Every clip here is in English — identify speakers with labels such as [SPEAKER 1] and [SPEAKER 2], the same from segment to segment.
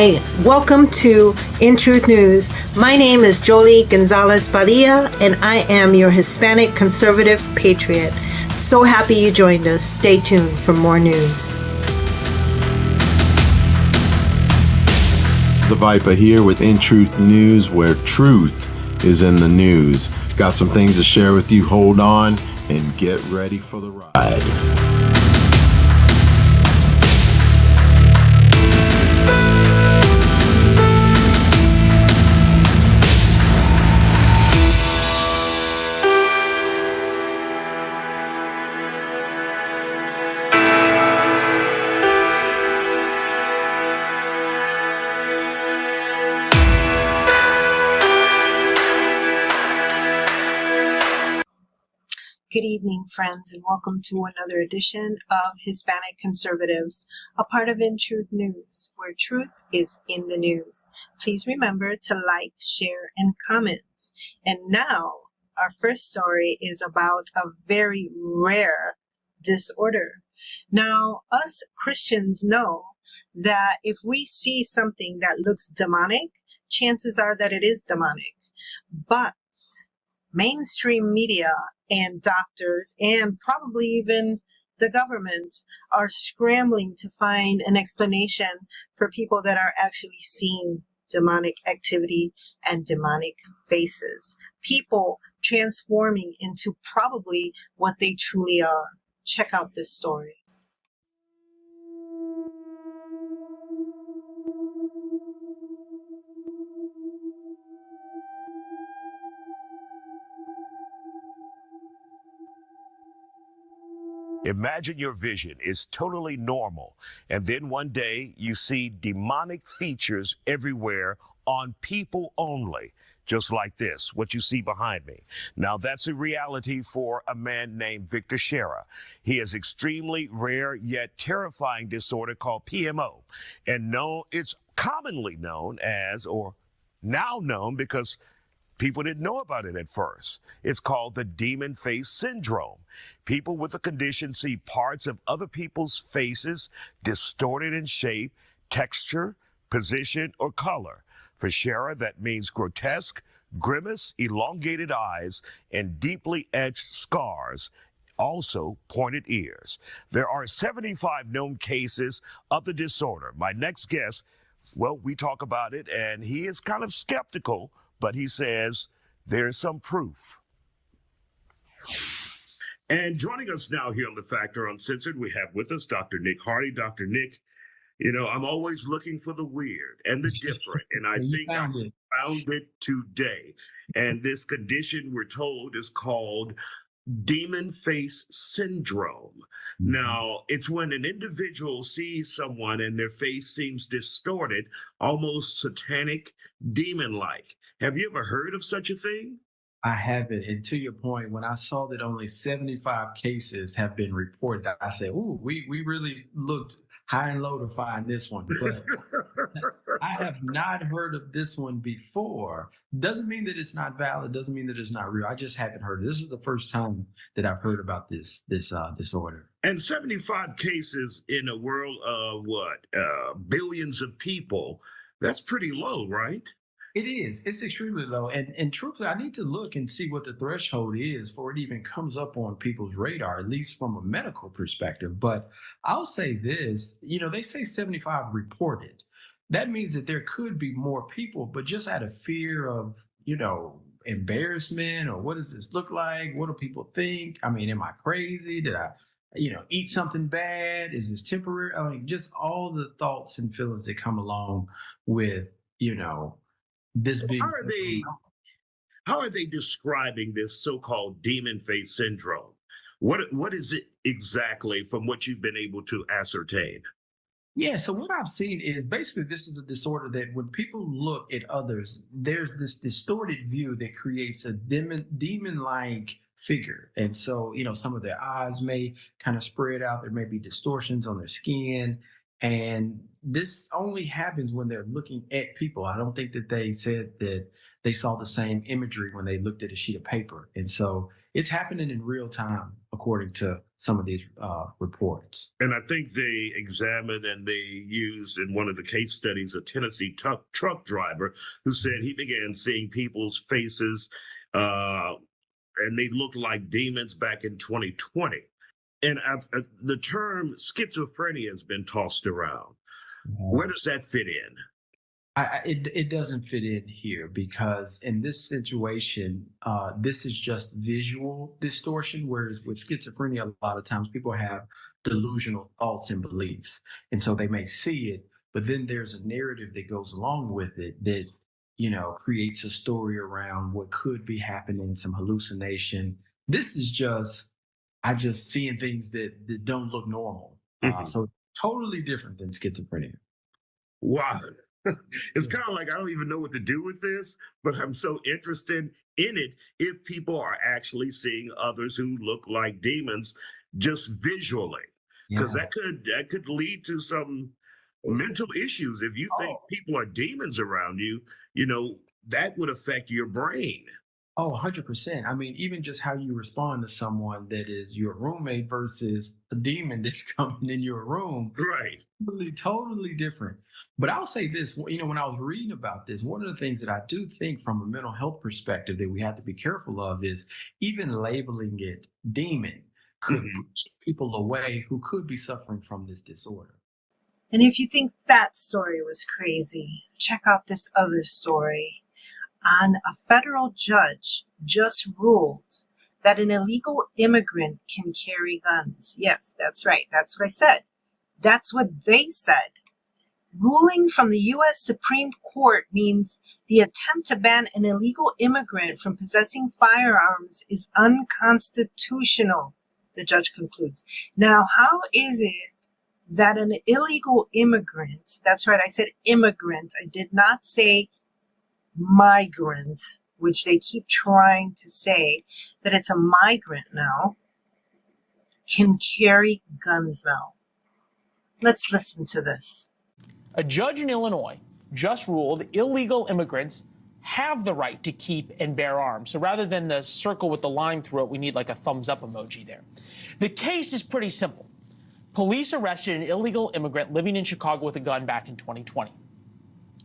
[SPEAKER 1] Hi, welcome to In Truth News. My name is Jolie Gonzalez-Padilla, and I am your Hispanic Conservative Patriot. So happy you joined us. Stay tuned for more news.
[SPEAKER 2] The Viper here with In Truth News, where truth is in the news. Got some things to share with you. Hold on and get ready for the ride.
[SPEAKER 1] Good evening, friends, and welcome to another edition of Hispanic Conservatives, a part of In Truth News, where truth is in the news. Please remember to like, share, and comment. And now, our first story is about a very rare disorder. Now, us Christians know that if we see something that looks demonic, chances are that it is demonic. But mainstream media and doctors and probably even the government are scrambling to find an explanation for people that are actually seeing demonic activity and demonic faces. People transforming into probably what they truly are. Check out this story.
[SPEAKER 3] Imagine your vision is totally normal, and then one day you see demonic features everywhere on people only, just like this, what you see behind me. Now, that's a reality for a man named Victor Shera. He has extremely rare yet terrifying disorder called PMO, and it's commonly known as, or now known because people didn't know about it at first. It's called the demon face syndrome. People with the condition see parts of other people's faces distorted in shape, texture, position, or color. For Shera, that means grotesque, grimace, elongated eyes, and deeply etched scars. Also pointed ears. There are 75 known cases of the disorder. My next guest, well, we talk about it, and he is kind of skeptical, but he says there's some proof. And joining us now here on The Factor Uncensored, we have with us Dr. Nick Hardy. Dr. Nick, you know, I'm always looking for the weird and the different, and I think I found it today. And this condition, we're told, is called demon face syndrome. Now, it's when an individual sees someone and their face seems distorted, almost satanic, demon-like. Have you ever heard of such a thing?
[SPEAKER 4] I haven't. And to your point, when I saw that only 75 cases have been reported, I said, ooh, we really looked high and low to find this one. But I have not heard of this one before. Doesn't mean that it's not valid. Doesn't mean that it's not real. I just haven't heard it. This is the first time that I've heard about this disorder.
[SPEAKER 3] And 75 cases in a world of billions of people, that's pretty low, right?
[SPEAKER 4] It is. It's extremely low. And truthfully, I need to look and see what the threshold is before it even comes up on people's radar, at least from a medical perspective. But I'll say this, they say 75 reported. That means that there could be more people, but just out of fear of, embarrassment, or what does this look like? What do people think? I mean, am I crazy? Did I, eat something bad? Is this temporary? I mean, just all the thoughts and feelings that come along with, this being.
[SPEAKER 3] How are they describing this so-called demon face syndrome? What is it exactly from what you've been able to ascertain?
[SPEAKER 4] Yeah, so what I've seen is basically this is a disorder that when people look at others, there's this distorted view that creates a demon-like figure. And so, some of their eyes may kind of spread out. There may be distortions on their skin. And this only happens when they're looking at people. I don't think that they said that they saw the same imagery when they looked at a sheet of paper. And so it's happening in real time, according to some of these reports.
[SPEAKER 3] And I think they examined and they used in one of the case studies a Tennessee truck driver who said he began seeing people's faces and they looked like demons back in 2020. And the term schizophrenia has been tossed around. Where does that fit in?
[SPEAKER 4] It doesn't fit in here because in this situation, this is just visual distortion, whereas with schizophrenia, a lot of times people have delusional thoughts and beliefs. And so they may see it, but then there's a narrative that goes along with it that, creates a story around what could be happening, some hallucination. This is just seeing things that don't look normal. So totally different than schizophrenia.
[SPEAKER 3] Wow. It's kind of like I don't even know what to do with this, but I'm so interested in it if people are actually seeing others who look like demons just visually, because that could lead to some mental issues. If you think people are demons around you, that would affect your brain.
[SPEAKER 4] Oh, 100%. I mean, even just how you respond to someone that is your roommate versus a demon that's coming in your room.
[SPEAKER 3] Right.
[SPEAKER 4] Totally different. But I'll say this, when I was reading about this, one of the things that I do think from a mental health perspective that we have to be careful of is even labeling it demon could push people away who could be suffering from this disorder.
[SPEAKER 1] And if you think that story was crazy, check out this other story. A federal judge just ruled that an illegal immigrant can carry guns. Yes, that's right. That's what I said. That's what they said. Ruling from the U.S. Supreme Court means the attempt to ban an illegal immigrant from possessing firearms is unconstitutional, the judge concludes. Now, how is it that an illegal immigrant, that's right, I said immigrant, I did not say migrant, which they keep trying to say that it's a migrant now, can carry guns now? Let's listen to this.
[SPEAKER 5] A judge in Illinois just ruled illegal immigrants have the right to keep and bear arms. So rather than the circle with the line through it, we need like a thumbs up emoji there. The case is pretty simple. Police arrested an illegal immigrant living in Chicago with a gun back in 2020.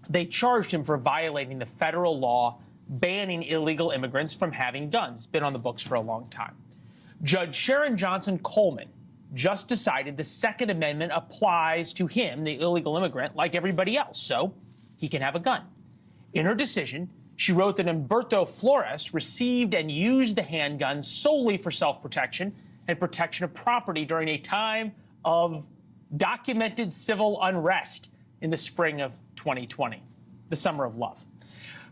[SPEAKER 5] They charged him for violating the federal law banning illegal immigrants from having guns. It's been on the books for a long time. Judge Sharon Johnson Coleman just decided the Second Amendment applies to him, the illegal immigrant, like everybody else, so he can have a gun. In her decision, she wrote that Humberto Flores received and used the handgun solely for self-protection and protection of property during a time of documented civil unrest in the spring of 2020, the summer of love.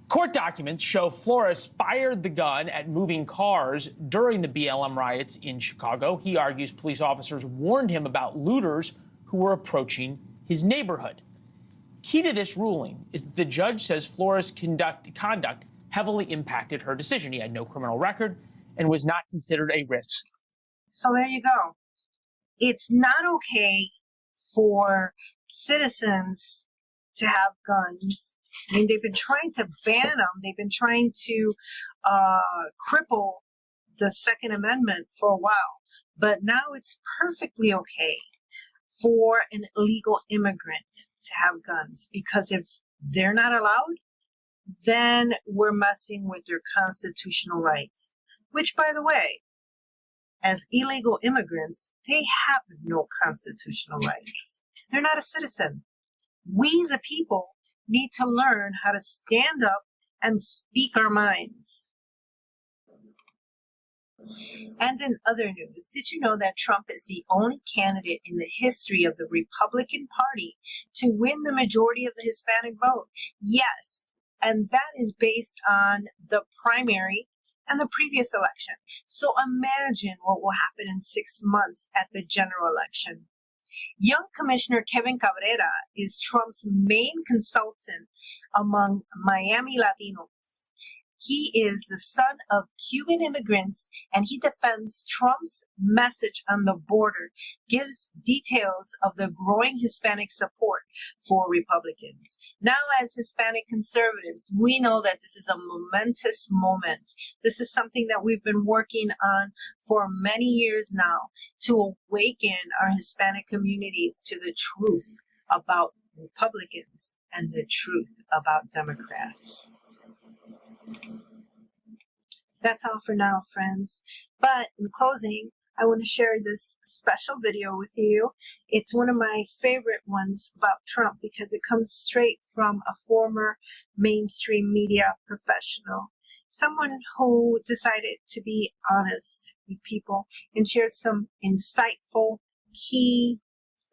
[SPEAKER 5] Court documents show Flores fired the gun at moving cars during the BLM riots in Chicago. He argues police officers warned him about looters who were approaching his neighborhood. Key to this ruling is that the judge says Flores' conduct heavily impacted her decision. He had no criminal record and was not considered a risk.
[SPEAKER 1] So there you go. It's not okay for citizens to have guns. I mean, they've been trying to ban them. They've been trying to cripple the Second Amendment for a while. But now it's perfectly okay for an illegal immigrant to have guns, because if they're not allowed, then we're messing with their constitutional rights, which, by the way, as illegal immigrants, they have no constitutional rights. They're not a citizen. We, the people, need to learn how to stand up and speak our minds. And in other news, did you know that Trump is the only candidate in the history of the Republican Party to win the majority of the Hispanic vote? Yes, and that is based on the primary and the previous election. So imagine what will happen in 6 months at the general election. Young Commissioner Kevin Cabrera is Trump's main consultant among Miami Latinos. He is the son of Cuban immigrants, and he defends Trump's message on the border, gives details of the growing Hispanic support for Republicans. Now, as Hispanic conservatives, we know that this is a momentous moment. This is something that we've been working on for many years now to awaken our Hispanic communities to the truth about Republicans and the truth about Democrats. That's all for now, friends. But in closing, I want to share this special video with you. It's one of my favorite ones about Trump because it comes straight from a former mainstream media professional, someone who decided to be honest with people and shared some insightful, key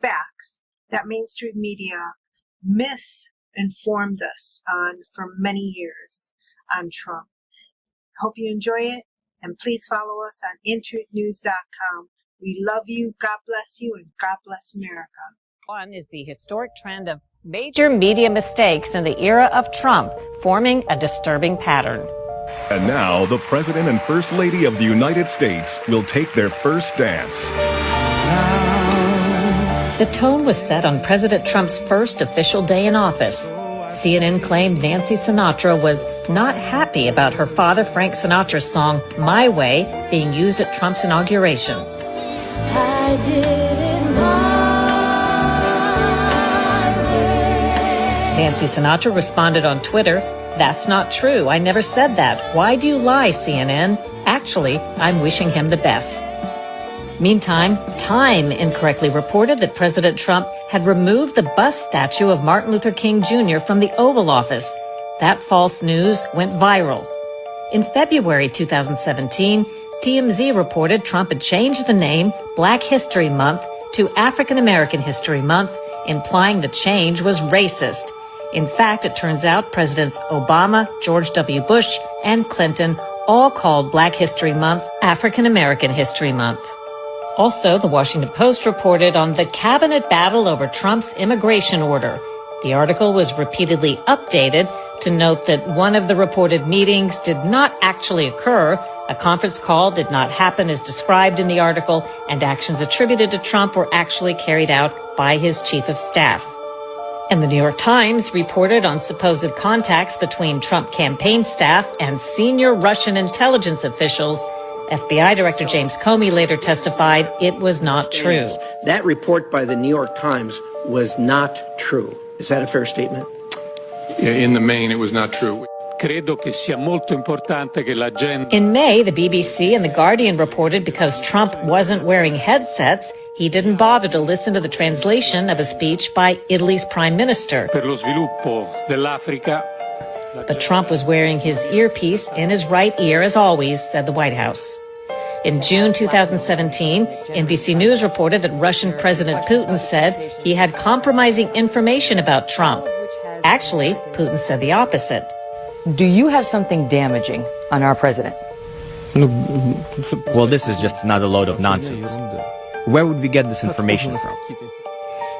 [SPEAKER 1] facts that mainstream media misinformed us on for many years on Trump. Hope you enjoy it, and please follow us on intruthnews.com. We love you, God bless you, and God bless America.
[SPEAKER 6] One is the historic trend of major media mistakes in the era of Trump, forming a disturbing pattern.
[SPEAKER 7] And now, the President and First Lady of the United States will take their first dance.
[SPEAKER 6] The tone was set on President Trump's first official day in office. CNN claimed Nancy Sinatra was not happy about her father Frank Sinatra's song My Way being used at Trump's inauguration.
[SPEAKER 8] I did it my way.
[SPEAKER 6] Nancy Sinatra responded on Twitter, "That's not true. I never said that. Why do you lie, CNN? Actually, I'm wishing him the best." Meantime, Time incorrectly reported that President Trump had removed the bust statue of Martin Luther King Jr. from the Oval Office. That false news went viral. In February 2017, TMZ reported Trump had changed the name Black History Month to African American History Month, implying the change was racist. In fact, it turns out Presidents Obama, George W. Bush, and Clinton all called Black History Month African American History Month. Also, the Washington Post reported on the cabinet battle over Trump's immigration order. The article was repeatedly updated to note that one of the reported meetings did not actually occur, a conference call did not happen as described in the article, and actions attributed to Trump were actually carried out by his chief of staff. And the New York Times reported on supposed contacts between Trump campaign staff and senior Russian intelligence officials. FBI Director James Comey later testified it was not true.
[SPEAKER 9] That report by the New York Times was not true. Is that a fair statement?
[SPEAKER 10] In the main, it was not true.
[SPEAKER 6] In May, the BBC and The Guardian reported because Trump wasn't wearing headsets, he didn't bother to listen to the translation of a speech by Italy's prime minister. But Trump was wearing his earpiece in his right ear, as always, said the White House. In June 2017, NBC News reported that Russian President Putin said he had compromising information about Trump. Actually, Putin said the opposite.
[SPEAKER 11] Do you have something damaging on our president?
[SPEAKER 12] Well, this is just another load of nonsense. Where would we get this information from?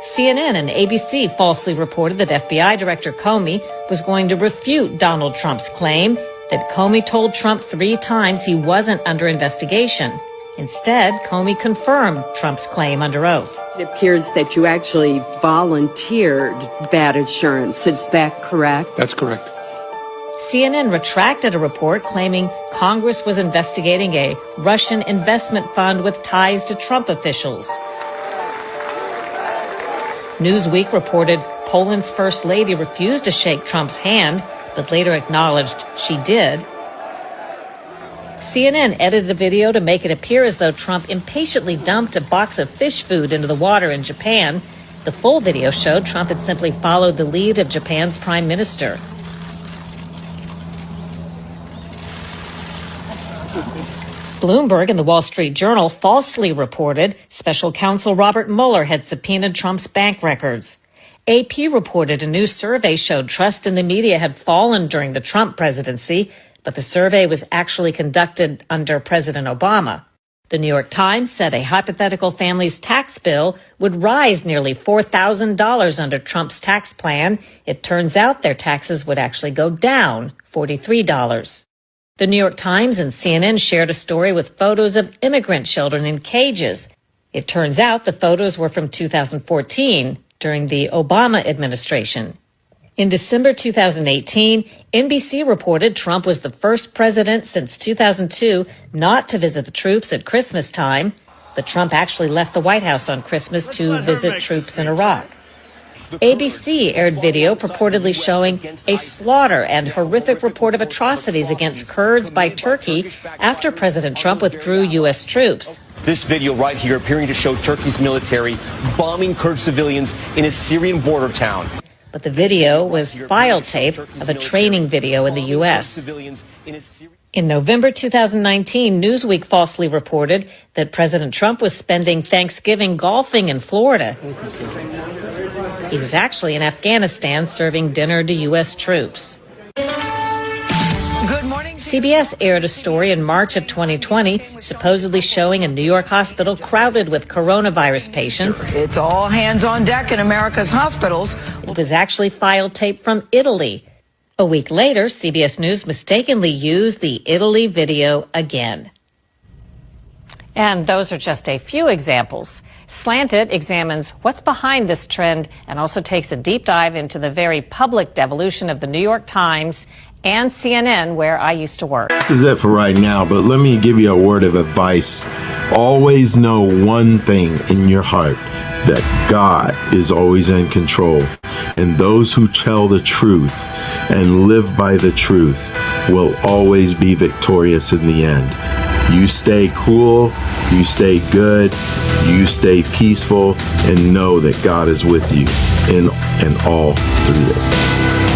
[SPEAKER 6] CNN and ABC falsely reported that FBI Director Comey was going to refute Donald Trump's claim that Comey told Trump 3 times he wasn't under investigation. Instead, Comey confirmed Trump's claim under oath.
[SPEAKER 13] It appears that you actually volunteered that assurance. Is that correct?
[SPEAKER 10] That's correct.
[SPEAKER 6] CNN retracted a report claiming Congress was investigating a Russian investment fund with ties to Trump officials. Newsweek reported Poland's First Lady refused to shake Trump's hand, but later acknowledged she did. CNN edited a video to make it appear as though Trump impatiently dumped a box of fish food into the water in Japan. The full video showed Trump had simply followed the lead of Japan's prime minister. Bloomberg and the Wall Street Journal falsely reported special counsel Robert Mueller had subpoenaed Trump's bank records. AP reported a new survey showed trust in the media had fallen during the Trump presidency, but the survey was actually conducted under President Obama. The New York Times said a hypothetical family's tax bill would rise nearly $4,000 under Trump's tax plan. It turns out their taxes would actually go down $43. The New York Times and CNN shared a story with photos of immigrant children in cages. It turns out the photos were from 2014, during the Obama administration. In December 2018, NBC reported Trump was the first president since 2002 not to visit the troops at Christmas time. But Trump actually left the White House on Christmas to visit troops in Iraq. ABC aired video purportedly showing a slaughter and horrific report of atrocities against Kurds by Turkey after President Trump withdrew U.S. troops.
[SPEAKER 14] This video right here appearing to show Turkey's military bombing Kurd civilians in a Syrian border town.
[SPEAKER 6] But the video was file tape of a training video in the U.S. In November 2019, Newsweek falsely reported that President Trump was spending Thanksgiving golfing in Florida. He was actually in Afghanistan serving dinner to U.S. troops.
[SPEAKER 15] Good morning.
[SPEAKER 6] CBS aired a story in March of 2020 supposedly showing a New York hospital crowded with coronavirus patients.
[SPEAKER 15] It's all hands on deck in America's hospitals.
[SPEAKER 6] It was actually file tape from Italy. A week later, CBS News mistakenly used the Italy video again. And those are just a few examples. Slanted examines what's behind this trend and also takes a deep dive into the very public devolution of the New York Times and CNN, where I used to work.
[SPEAKER 2] This is it for right now, but let me give you a word of advice. Always know one thing in your heart, that God is always in control, and those who tell the truth and live by the truth will always be victorious in the end. You stay cool, you stay good, you stay peaceful, and know that God is with you in and all through this.